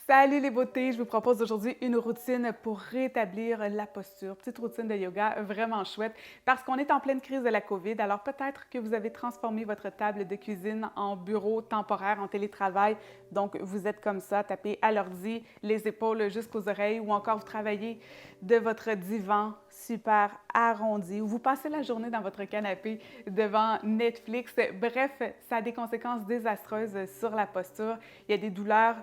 Salut les beautés, je vous propose aujourd'hui une routine pour rétablir la posture. Petite routine de yoga vraiment chouette parce qu'on est en pleine crise de la COVID. Alors peut-être que vous avez transformé votre table de cuisine en bureau temporaire, en télétravail. Donc vous êtes comme ça, tapé à l'ordi, les épaules jusqu'aux oreilles ou encore vous travaillez de votre divan super arrondi ou vous passez la journée dans votre canapé devant Netflix. Bref, ça a des conséquences désastreuses sur la posture. Il y a des douleurs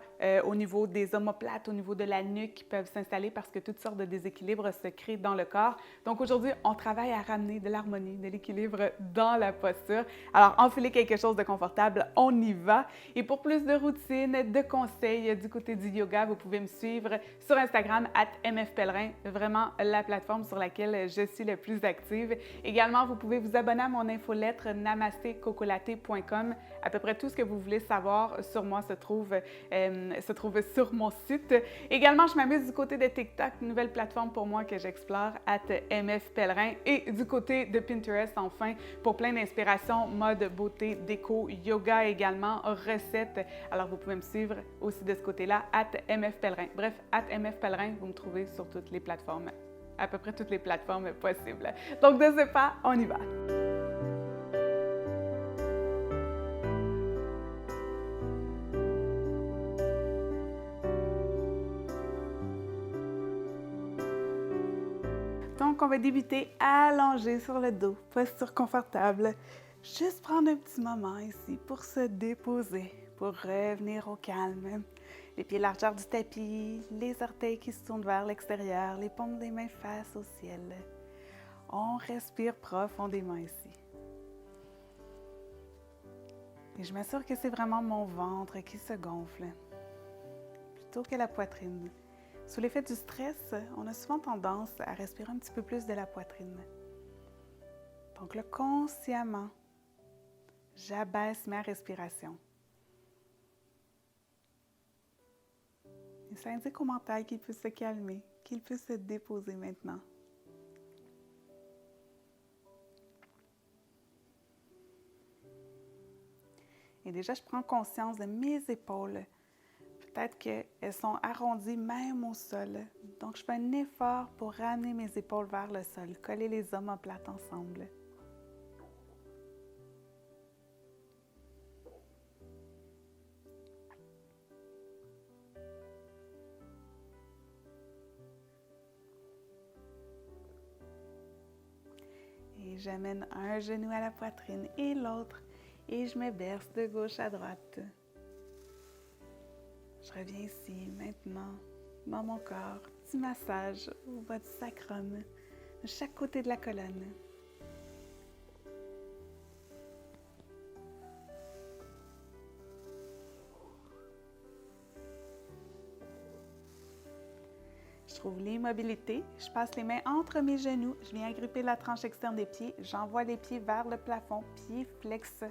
au niveau des omoplates, au niveau de la nuque qui peuvent s'installer parce que toutes sortes de déséquilibres se créent dans le corps. Donc aujourd'hui, on travaille à ramener de l'harmonie, de l'équilibre dans la posture. Alors enfilez quelque chose de confortable, on y va. Et pour plus de routines, de conseils du côté du yoga, vous pouvez me suivre sur Instagram @mfpellerin, vraiment la plateforme sur laquelle je suis le plus active. Également, vous pouvez vous abonner à mon infolettre namastécocolaté.com. À peu près tout ce que vous voulez savoir sur moi se trouve sur mon site. Également, je m'amuse du côté de TikTok, une nouvelle plateforme pour moi que j'explore, @mfpellerin. Et du côté de Pinterest, enfin, pour plein d'inspiration, mode, beauté, déco, yoga également, recettes. Alors, vous pouvez me suivre aussi de ce côté-là, @mfpellerin. Bref, @mfpellerin, vous me trouvez sur toutes les plateformes, à peu près toutes les plateformes possibles. Donc, de ce pas, on y va! Donc, on va débuter allongé sur le dos, posture confortable. Juste prendre un petit moment ici pour se déposer, pour revenir au calme. Les pieds largeur du tapis, les orteils qui se tournent vers l'extérieur, les paumes des mains face au ciel. On respire profondément ici. Et je m'assure que c'est vraiment mon ventre qui se gonfle, plutôt que la poitrine. Sous l'effet du stress, on a souvent tendance à respirer un petit peu plus de la poitrine. Donc là, consciemment, j'abaisse ma respiration. Et ça indique au mental qu'il peut se calmer, qu'il peut se déposer maintenant. Et déjà, je prends conscience de mes épaules. Peut-être qu'elles sont arrondies même au sol. Donc, je fais un effort pour ramener mes épaules vers le sol, coller les omoplates ensemble. Et j'amène un genou à la poitrine et l'autre, et je me berce de gauche à droite. Je reviens ici, maintenant, dans mon corps, petit massage au bas du sacrum, de chaque côté de la colonne. Je trouve l'immobilité, je passe les mains entre mes genoux, je viens agripper la tranche externe des pieds, j'envoie les pieds vers le plafond, pieds flex,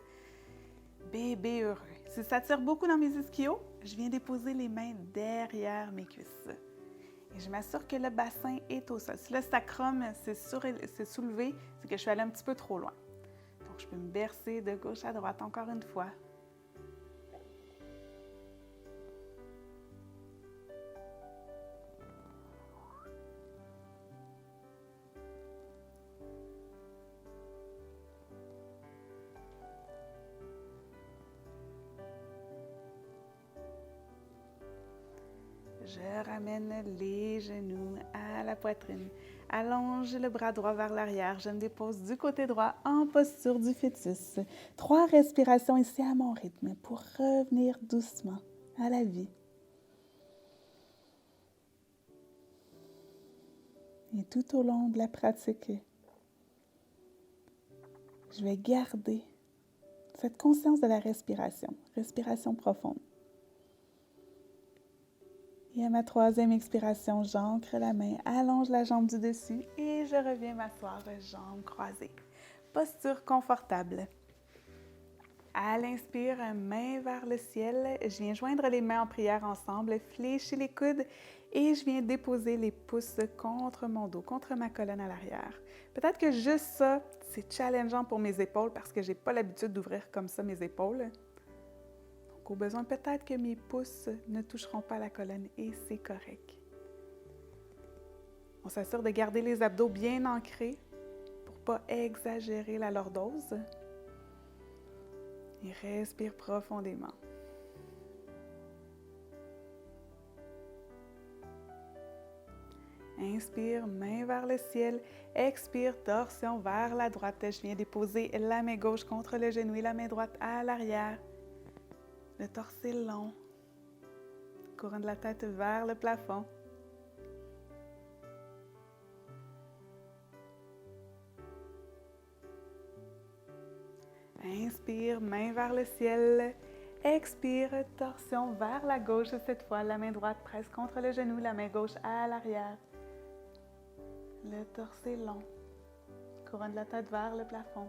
bébé heureux. Si ça tire beaucoup dans mes ischios, je viens déposer les mains derrière mes cuisses. Et je m'assure que le bassin est au sol. Si le sacrum s'est soulevé, c'est que je suis allée un petit peu trop loin. Donc, je peux me bercer de gauche à droite encore une fois. Je ramène les genoux à la poitrine. Allonge le bras droit vers l'arrière. Je me dépose du côté droit en posture du fœtus. 3 respirations ici à mon rythme pour revenir doucement à la vie. Et tout au long de la pratique, je vais garder cette conscience de la respiration profonde. Et à ma 3e expiration, j'ancre la main, allonge la jambe du dessus et je reviens m'asseoir, jambes croisées. Posture confortable. À l'inspire, main vers le ciel, je viens joindre les mains en prière ensemble, fléchir les coudes et je viens déposer les pouces contre mon dos, contre ma colonne à l'arrière. Peut-être que juste ça, c'est challengeant pour mes épaules parce que je n'ai pas l'habitude d'ouvrir comme ça mes épaules. Donc Au besoin, peut-être que mes pouces ne toucheront pas la colonne et c'est correct. On s'assure de garder les abdos bien ancrés pour ne pas exagérer la lordose. Et respire profondément. Inspire, main vers le ciel. Expire, torsion vers la droite. Je viens déposer la main gauche contre le genou et la main droite à l'arrière. Le torse est long. Couronne de la tête vers le plafond. Inspire, main vers le ciel. Expire, torsion vers la gauche cette fois. La main droite presse contre le genou, la main gauche à l'arrière. Le torse est long. Couronne de la tête vers le plafond.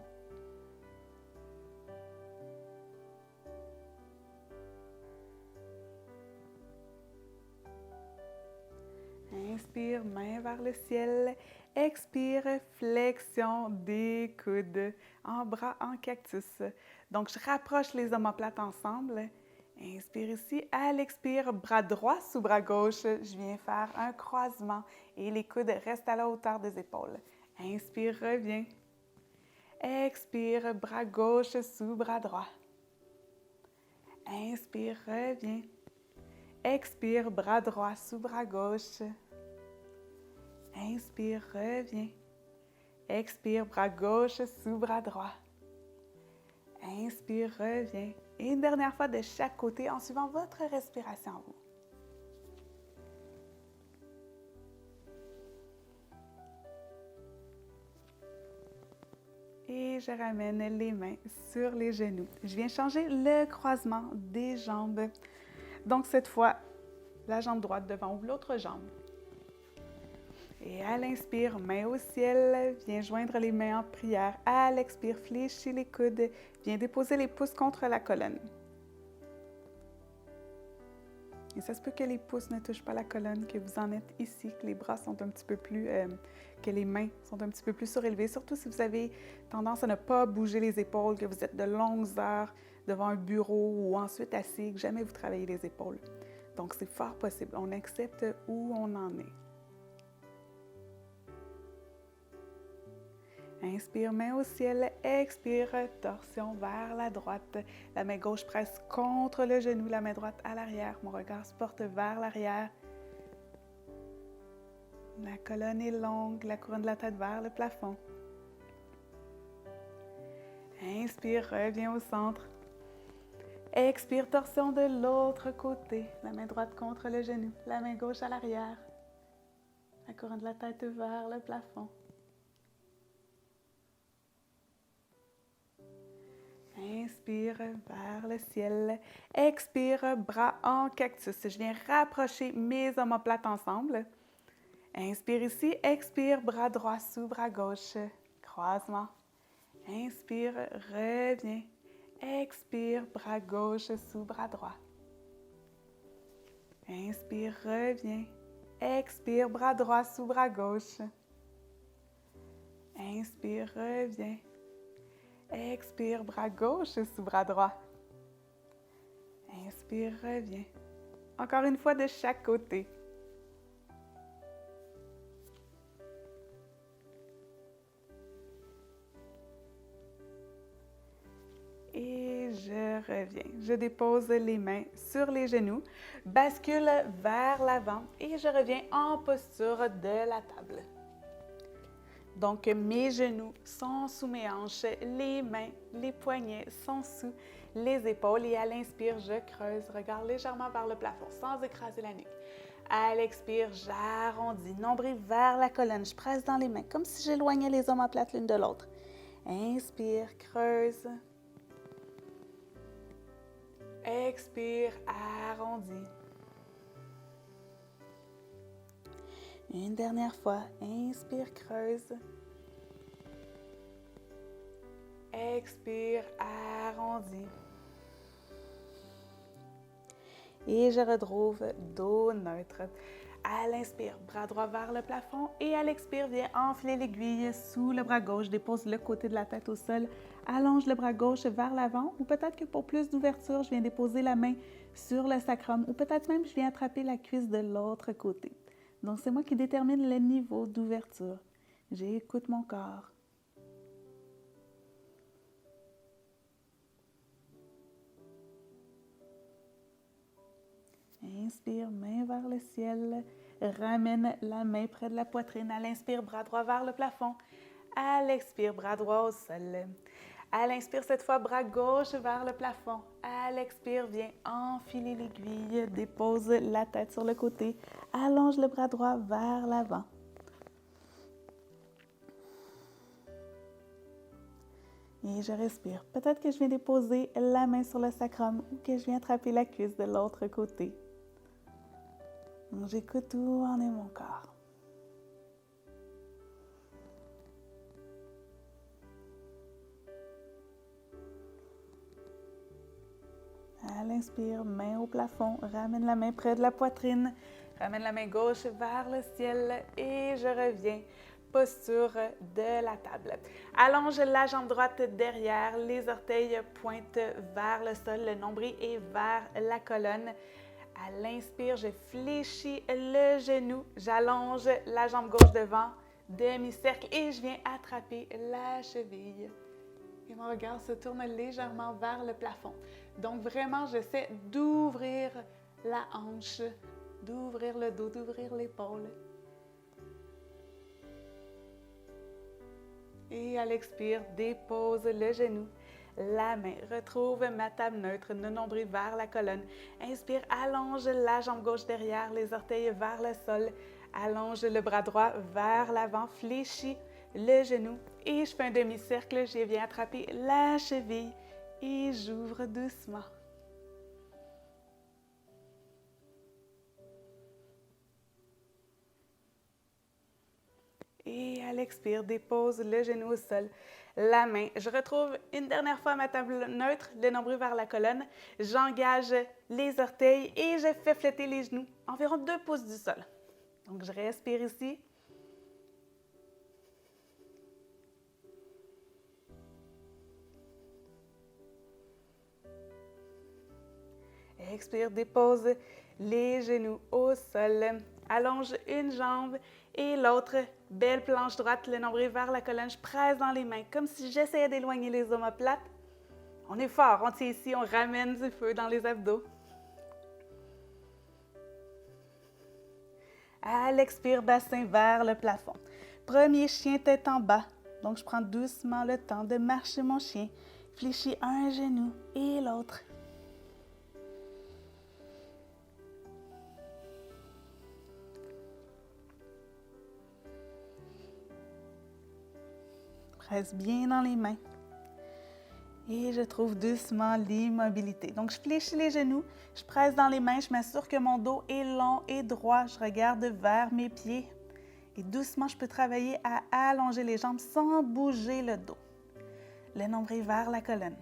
Inspire, main vers le ciel. Expire, flexion des coudes en bras en cactus. Donc, je rapproche les omoplates ensemble. Inspire ici. À l'expire, bras droit sous bras gauche. Je viens faire un croisement et les coudes restent à la hauteur des épaules. Inspire, reviens. Expire, bras gauche sous bras droit. Inspire, reviens. Expire, bras droit sous bras gauche. Inspire, reviens. Expire, bras gauche sous bras droit. Inspire, reviens. Et une dernière fois de chaque côté en suivant votre respiration en vous. Et je ramène les mains sur les genoux. Je viens changer le croisement des jambes. Donc cette fois, la jambe droite devant ou l'autre jambe. Et à l'inspire, main au ciel, viens joindre les mains en prière. À l'expire, fléchis les coudes, viens déposer les pouces contre la colonne. Et ça se peut que les pouces ne touchent pas la colonne, que vous en êtes ici, que les bras sont un petit peu plus, que les mains sont un petit peu plus surélevées, surtout si vous avez tendance à ne pas bouger les épaules, que vous êtes de longues heures devant un bureau ou ensuite assis, que jamais vous travaillez les épaules. Donc c'est fort possible, on accepte où on en est. Inspire, main au ciel, expire, torsion vers la droite. La main gauche presse contre le genou, la main droite à l'arrière. Mon regard se porte vers l'arrière. La colonne est longue, la couronne de la tête vers le plafond. Inspire, reviens au centre. Expire, torsion de l'autre côté. La main droite contre le genou, la main gauche à l'arrière. La couronne de la tête vers le plafond. Inspire vers le ciel. Expire, bras en cactus. Je viens rapprocher mes omoplates ensemble. Inspire ici. Expire, bras droit sous bras gauche. Croisement. Inspire, reviens. Expire, bras gauche sous bras droit. Inspire, reviens. Expire, bras droit sous bras gauche. Inspire, reviens. Expire, bras gauche sous bras droit. Inspire, reviens. Encore une fois de chaque côté. Et je reviens. Je dépose les mains sur les genoux, bascule vers l'avant et je reviens en posture de la table. Donc, mes genoux sont sous mes hanches, les mains, les poignets sont sous les épaules et à l'inspire, je creuse, regard légèrement vers le plafond sans écraser la nuque. À l'expire, j'arrondis, nombril vers la colonne, je presse dans les mains comme si j'éloignais les omoplates l'une de l'autre. Inspire, creuse. Expire, arrondis. Une dernière fois, inspire, creuse. Expire, arrondis. Et je retrouve dos neutre. À l'inspire, bras droit vers le plafond et à l'expire, viens enfiler l'aiguille sous le bras gauche, dépose le côté de la tête au sol, allonge le bras gauche vers l'avant ou peut-être que pour plus d'ouverture, je viens déposer la main sur le sacrum ou peut-être même je viens attraper la cuisse de l'autre côté. Donc c'est moi qui détermine le niveau d'ouverture. J'écoute mon corps. Inspire, main vers le ciel. Ramène la main près de la poitrine. À l'inspire, bras droit vers le plafond. À l'expire, bras droit au sol. À l'inspire, cette fois, bras gauche vers le plafond. À l'expire, viens enfiler l'aiguille. Dépose la tête sur le côté. Allonge le bras droit vers l'avant. Et je respire. Peut-être que je viens déposer la main sur le sacrum ou que je viens attraper la cuisse de l'autre côté. Donc, j'écoute où en est mon corps. À l'inspire, main au plafond, ramène la main près de la poitrine, ramène la main gauche vers le ciel et je reviens. Posture de la table. Allonge la jambe droite derrière, les orteils pointent vers le sol, le nombril est vers la colonne. À l'inspire, je fléchis le genou, j'allonge la jambe gauche devant, demi-cercle et je viens attraper la cheville. Et mon regard se tourne légèrement vers le plafond. Donc vraiment, j'essaie d'ouvrir la hanche, d'ouvrir le dos, d'ouvrir l'épaule. Et à l'expire, dépose le genou. La main, retrouve ma table neutre, le nombril vers la colonne. Inspire, allonge la jambe gauche derrière, les orteils vers le sol. Allonge le bras droit vers l'avant, fléchis le genou et je fais un demi-cercle. Je viens attraper la cheville et j'ouvre doucement. Et à l'expire, dépose le genou au sol, la main. Je retrouve une dernière fois ma table neutre, le nombril vers la colonne. J'engage les orteils et je fais flotter les genoux, environ 2 pouces du sol. Donc, je respire ici. Expire, dépose les genoux au sol. Allonge une jambe et l'autre. Belle planche droite, le nombril vers la colonne. Je presse dans les mains, comme si j'essayais d'éloigner les omoplates. On est fort, on tient ici, on ramène du feu dans les abdos. À l'expire, bassin vers le plafond. Premier chien, tête en bas. Donc, je prends doucement le temps de marcher mon chien. Fléchis un genou et l'autre. Presse bien dans les mains. Et je trouve doucement l'immobilité. Donc, je fléchis les genoux, je presse dans les mains, je m'assure que mon dos est long et droit. Je regarde vers mes pieds. Et doucement, je peux travailler à allonger les jambes sans bouger le dos. Le nombril vers la colonne.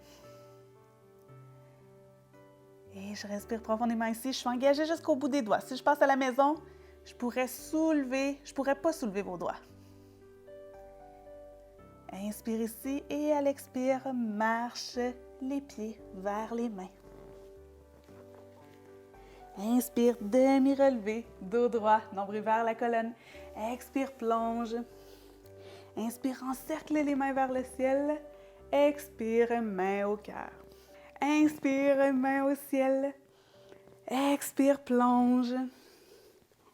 Et je respire profondément ici. Je suis engagée jusqu'au bout des doigts. Si je passe à la maison, je pourrais pas soulever vos doigts. Inspire ici et à l'expire, marche les pieds vers les mains. Inspire, demi-relevé, dos droit, nombril vers la colonne. Expire, plonge. Inspire, encercle les mains vers le ciel. Expire, main au cœur. Inspire, main au ciel. Expire, plonge.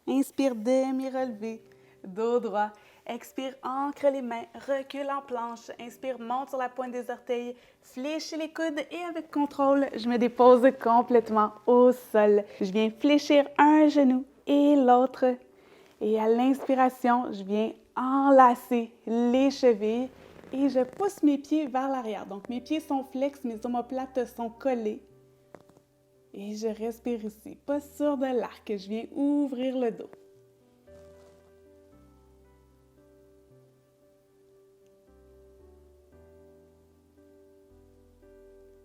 Inspire, demi-relevé, dos droit. Expire, ancre les mains, recule en planche. Inspire, monte sur la pointe des orteils, fléchis les coudes et avec contrôle, je me dépose complètement au sol. Je viens fléchir un genou et l'autre. Et à l'inspiration, je viens enlacer les chevilles et je pousse mes pieds vers l'arrière. Donc, mes pieds sont flex, mes omoplates sont collées. Et je respire ici. Posture de l'arc, je viens ouvrir le dos.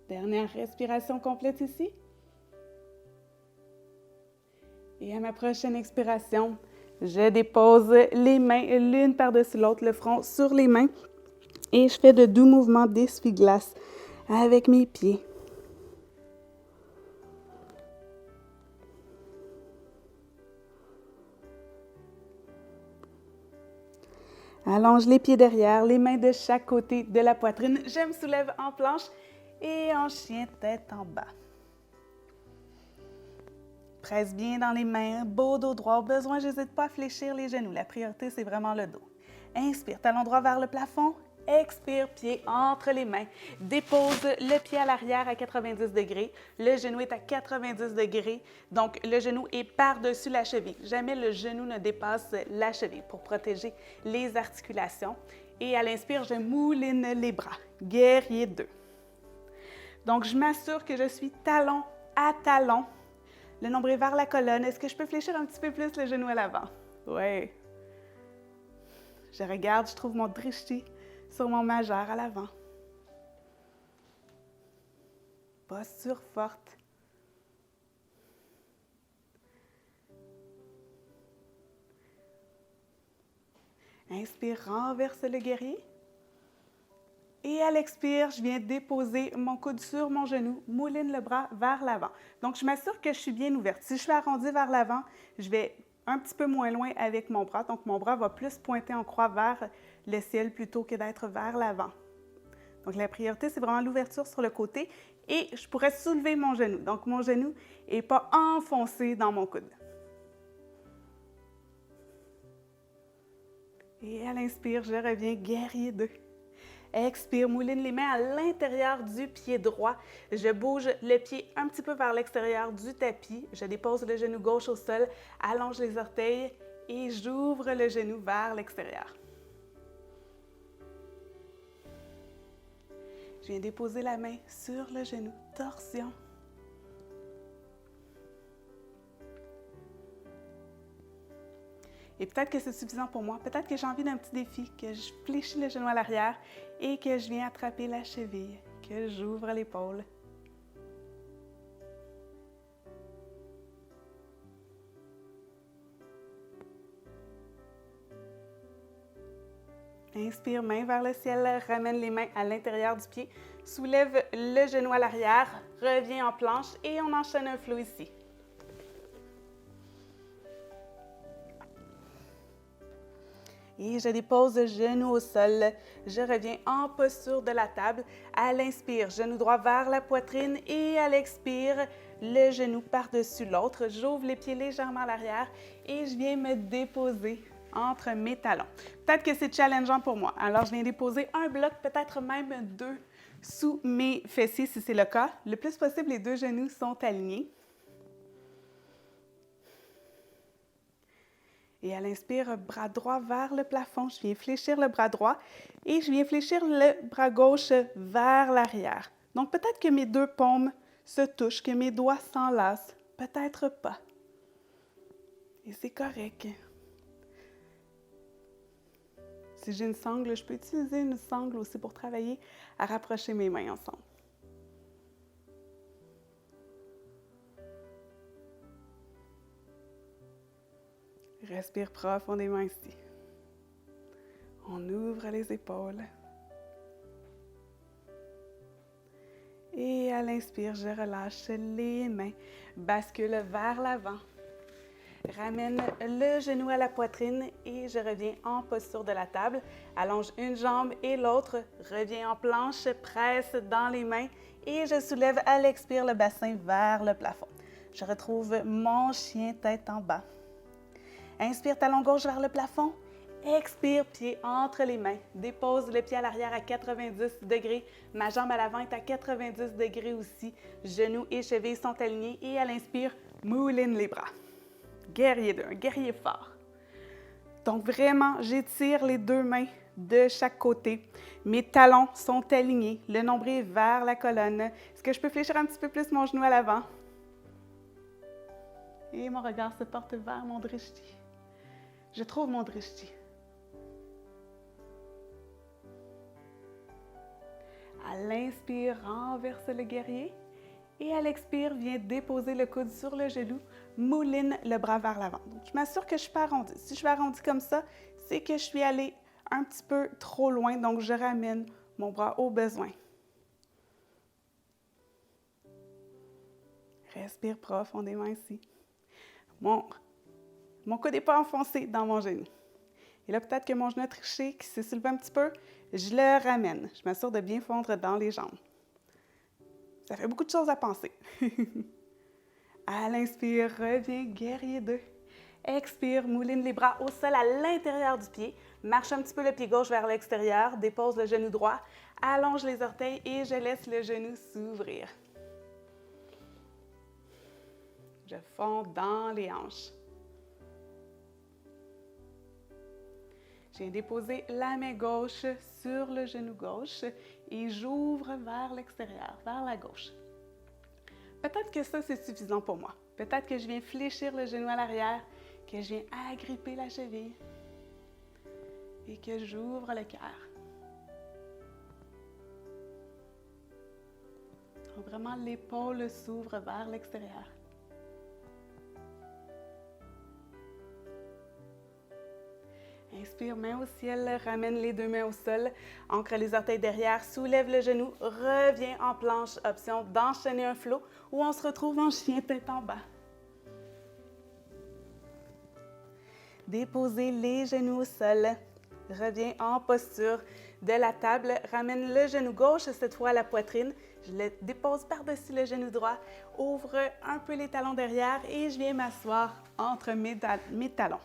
Dernière respiration complète ici. Et à ma prochaine expiration, je dépose les mains l'une par-dessus l'autre, le front sur les mains. Et je fais de doux mouvements d'essuie-glace avec mes pieds. Allonge les pieds derrière, les mains de chaque côté de la poitrine. Je me soulève en planche et en chien tête en bas. Presse bien dans les mains, beau dos droit. Au besoin, n'hésite pas à fléchir les genoux. La priorité, c'est vraiment le dos. Inspire, talon droit vers le plafond. Expire, pied entre les mains. Dépose le pied à l'arrière à 90 degrés. Le genou est à 90 degrés. Donc, le genou est par-dessus la cheville. Jamais le genou ne dépasse la cheville pour protéger les articulations. Et à l'inspire, je mouline les bras. Guerrier 2. Donc, je m'assure que je suis talon à talon. Le nombril vers la colonne. Est-ce que je peux fléchir un petit peu plus le genou à l'avant? Oui. Je regarde, je trouve mon drishti sur mon majeur à l'avant. Posture forte. Inspire, renverse le guerrier. Et à l'expire, je viens déposer mon coude sur mon genou, mouline le bras vers l'avant. Donc, je m'assure que je suis bien ouverte. Si je suis arrondie vers l'avant, je vais un petit peu moins loin avec mon bras. Donc, mon bras va plus pointer en croix vers le ciel plutôt que d'être vers l'avant. Donc, la priorité, c'est vraiment l'ouverture sur le côté et je pourrais soulever mon genou. Donc, mon genou n'est pas enfoncé dans mon coude. Et à l'inspire, je reviens guerrier 2. Expire, mouline les mains à l'intérieur du pied droit. Je bouge le pied un petit peu vers l'extérieur du tapis. Je dépose le genou gauche au sol, allonge les orteils et j'ouvre le genou vers l'extérieur. Je viens déposer la main sur le genou, torsion. Et peut-être que c'est suffisant pour moi. Peut-être que j'ai envie d'un petit défi, que je fléchis le genou à l'arrière et que je viens attraper la cheville, que j'ouvre l'épaule. Inspire, main vers le ciel, ramène les mains à l'intérieur du pied, soulève le genou à l'arrière, reviens en planche et on enchaîne un flow ici. Et je dépose le genou au sol. Je reviens en posture de la table. À l'inspire, genou droit vers la poitrine et à l'expire, le genou par-dessus l'autre. J'ouvre les pieds légèrement à l'arrière et je viens me déposer entre mes talons. Peut-être que c'est challengeant pour moi. Alors, je viens déposer un bloc, peut-être même deux, sous mes fessiers si c'est le cas. Le plus possible, les deux genoux sont alignés. Et à l'inspire, bras droit vers le plafond. Je viens fléchir le bras droit et je viens fléchir le bras gauche vers l'arrière. Donc, peut-être que mes deux paumes se touchent, que mes doigts s'enlacent. Peut-être pas. Et c'est correct. Si j'ai une sangle, je peux utiliser une sangle aussi pour travailler à rapprocher mes mains ensemble. Respire profondément ici. On ouvre les épaules. Et à l'inspire, je relâche les mains. Bascule vers l'avant. Ramène le genou à la poitrine et je reviens en posture de la table. Allonge une jambe et l'autre. Reviens en planche, presse dans les mains et je soulève à l'expire le bassin vers le plafond. Je retrouve mon chien tête en bas. Inspire, talon gauche vers le plafond. Expire, pied entre les mains. Dépose le pied à l'arrière à 90 degrés. Ma jambe à l'avant est à 90 degrés aussi. Genoux et chevilles sont alignés et à l'inspire, mouline les bras. Guerrier 2, un guerrier fort. Donc vraiment, j'étire les deux mains de chaque côté. Mes talons sont alignés, le nombril vers la colonne. Est-ce que je peux fléchir un petit peu plus mon genou à l'avant? Et mon regard se porte vers mon drishti. Je trouve mon drishti. À l'inspire, renverse le guerrier. Et à l'expire, viens déposer le coude sur le genou, mouline le bras vers l'avant. Donc, je m'assure que je suis pas arrondie. Si je suis arrondie comme ça, c'est que je suis allée un petit peu trop loin, donc je ramène mon bras au besoin. Respire profondément ici. Mon coude n'est pas enfoncé dans mon genou. Et là, peut-être que mon genou a triché, qui s'est soulevé un petit peu, je le ramène. Je m'assure de bien fondre dans les jambes. Ça fait beaucoup de choses à penser. À l'inspire, reviens, guerrier 2. Expire, mouline les bras au sol à l'intérieur du pied. Marche un petit peu le pied gauche vers l'extérieur. Dépose le genou droit. Allonge les orteils et je laisse le genou s'ouvrir. Je fonds dans les hanches. Je viens déposer la main gauche sur le genou gauche et j'ouvre vers l'extérieur, vers la gauche. Peut-être que ça, c'est suffisant pour moi. Peut-être que je viens fléchir le genou à l'arrière, que je viens agripper la cheville et que j'ouvre le cœur. Donc, vraiment, l'épaule s'ouvre vers l'extérieur. Inspire, main au ciel, ramène les deux mains au sol, ancre les orteils derrière, soulève le genou, reviens en planche, option d'enchaîner un flow ou on se retrouve en chien tête en bas. Déposez les genoux au sol, reviens en posture de la table, ramène le genou gauche, cette fois à la poitrine, je le dépose par-dessus le genou droit, ouvre un peu les talons derrière et je viens m'asseoir entre mes talons.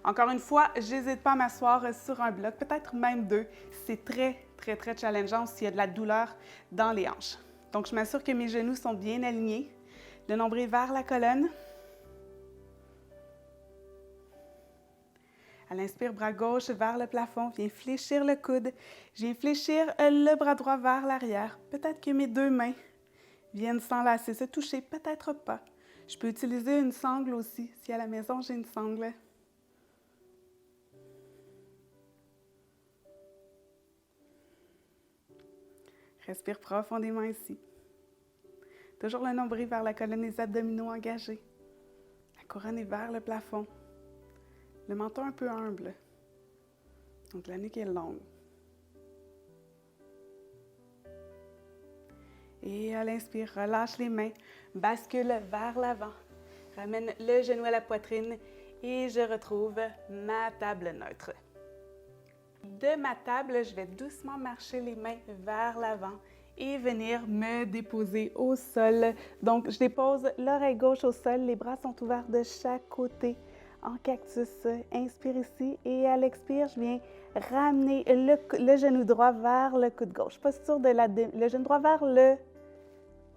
Encore une fois, je n'hésite pas à m'asseoir sur un bloc, peut-être même deux. C'est très, très, très challengeant s'il y a de la douleur dans les hanches. Donc, je m'assure que mes genoux sont bien alignés. Le nombril vers la colonne. À l'inspire, bras gauche vers le plafond. Viens fléchir le coude. Je viens fléchir le bras droit vers l'arrière. Peut-être que mes deux mains viennent s'enlacer, se toucher, peut-être pas. Je peux utiliser une sangle aussi. Si à la maison, j'ai une sangle. Respire profondément ici. Toujours le nombril vers la colonne, les abdominaux engagés. La couronne est vers le plafond. Le menton un peu humble. Donc la nuque est longue. Et à l'inspire, relâche les mains, bascule vers l'avant. Ramène le genou à la poitrine et je retrouve ma table neutre. De ma table, je vais doucement marcher les mains vers l'avant et venir me déposer au sol. Donc, je dépose l'oreille gauche au sol, les bras sont ouverts de chaque côté en cactus. Inspire ici et à l'expire, je viens ramener le genou droit vers le coude gauche. Posture de le genou droit vers le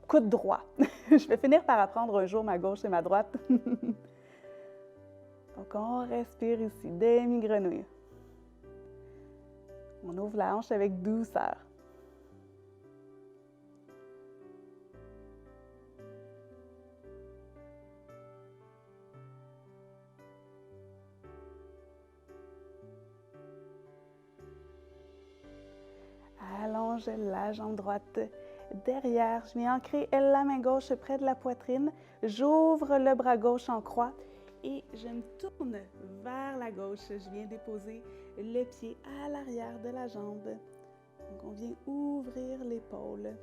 coude droit. Je vais finir par apprendre un jour ma gauche et ma droite. Donc, on respire ici, demi-grenouille. On ouvre la hanche avec douceur. Allonge la jambe droite derrière. Je viens ancrer la main gauche près de la poitrine. J'ouvre le bras gauche en croix et je me tourne vers la gauche. Je viens déposer le pied à l'arrière de la jambe. Donc, on vient ouvrir l'épaule.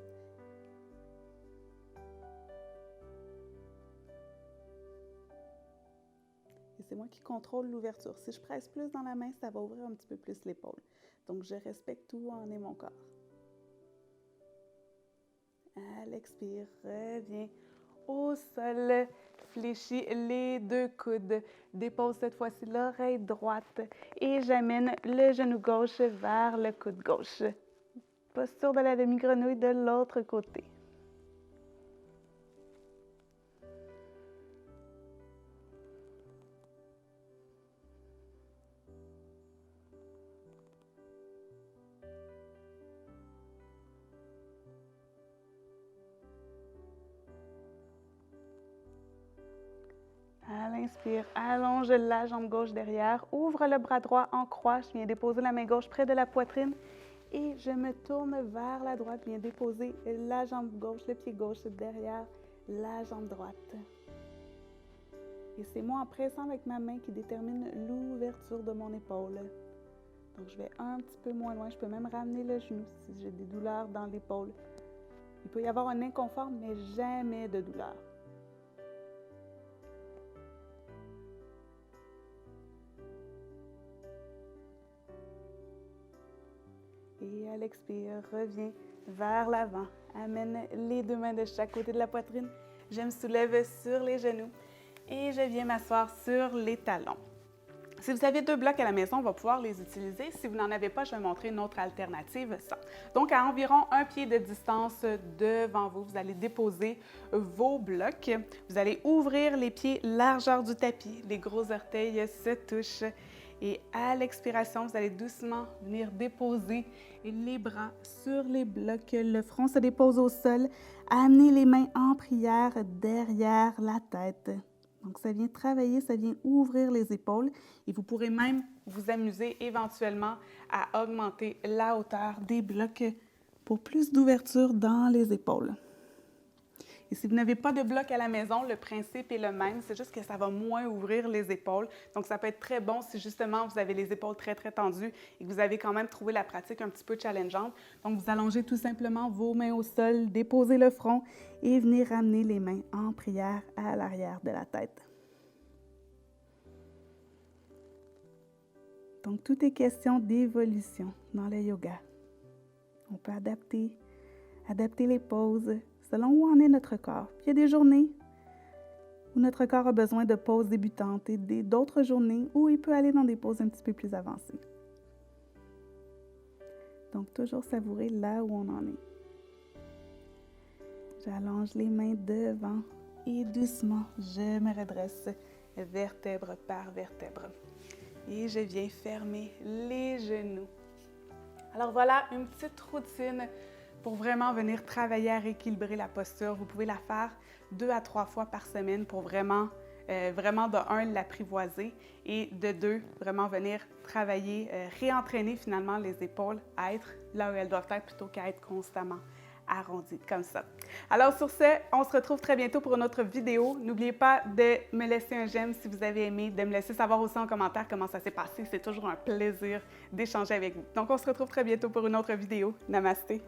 Et c'est moi qui contrôle l'ouverture. Si je presse plus dans la main, ça va ouvrir un petit peu plus l'épaule. Donc, je respecte où en est mon corps. À l'expire, reviens au sol. Fléchis les deux coudes. Dépose cette fois-ci l'oreille droite et j'amène le genou gauche vers le coude gauche. Posture de la demi-grenouille de l'autre côté. À l'inspire, allonge la jambe gauche derrière, ouvre le bras droit en croix, je viens déposer la main gauche près de la poitrine et je me tourne vers la droite, je viens déposer la jambe gauche, le pied gauche derrière la jambe droite. Et c'est moi en pressant avec ma main qui détermine l'ouverture de mon épaule. Donc je vais un petit peu moins loin, je peux même ramener le genou si j'ai des douleurs dans l'épaule. Il peut y avoir un inconfort, mais jamais de douleur. Et à l'expire, reviens vers l'avant. Amène les deux mains de chaque côté de la poitrine. Je me soulève sur les genoux et je viens m'asseoir sur les talons. Si vous avez 2 blocs à la maison, on va pouvoir les utiliser. Si vous n'en avez pas, je vais montrer une autre alternative. Ça. Donc, à environ 1 pied de distance devant vous, vous allez déposer vos blocs. Vous allez ouvrir les pieds largeur du tapis. Les gros orteils se touchent. Et à l'expiration, vous allez doucement venir déposer les bras sur les blocs. Le front se dépose au sol. Amenez les mains en prière derrière la tête. Donc, ça vient travailler, ça vient ouvrir les épaules et vous pourrez même vous amuser éventuellement à augmenter la hauteur des blocs pour plus d'ouverture dans les épaules. Et si vous n'avez pas de bloc à la maison, le principe est le même, c'est juste que ça va moins ouvrir les épaules. Donc, ça peut être très bon si justement vous avez les épaules très, très tendues et que vous avez quand même trouvé la pratique un petit peu challengeante. Donc, vous allongez tout simplement vos mains au sol, déposez le front et venez ramener les mains en prière à l'arrière de la tête. Donc, tout est question d'évolution dans le yoga. On peut adapter les poses selon où en est notre corps. Puis il y a des journées où notre corps a besoin de poses débutantes et d'autres journées où il peut aller dans des poses un petit peu plus avancées. Donc, toujours savourer là où on en est. J'allonge les mains devant et doucement, je me redresse vertèbre par vertèbre. Et je viens fermer les genoux. Alors voilà, une petite routine pour vraiment venir travailler à rééquilibrer la posture. Vous pouvez la faire 2 à 3 fois par semaine pour vraiment de 1, l'apprivoiser et de 2, vraiment venir travailler, réentraîner finalement les épaules à être là où elles doivent être plutôt qu'à être constamment arrondies comme ça. Alors sur ce, on se retrouve très bientôt pour une autre vidéo. N'oubliez pas de me laisser un j'aime si vous avez aimé, de me laisser savoir aussi en commentaire comment ça s'est passé. C'est toujours un plaisir d'échanger avec vous. Donc on se retrouve très bientôt pour une autre vidéo. Namasté!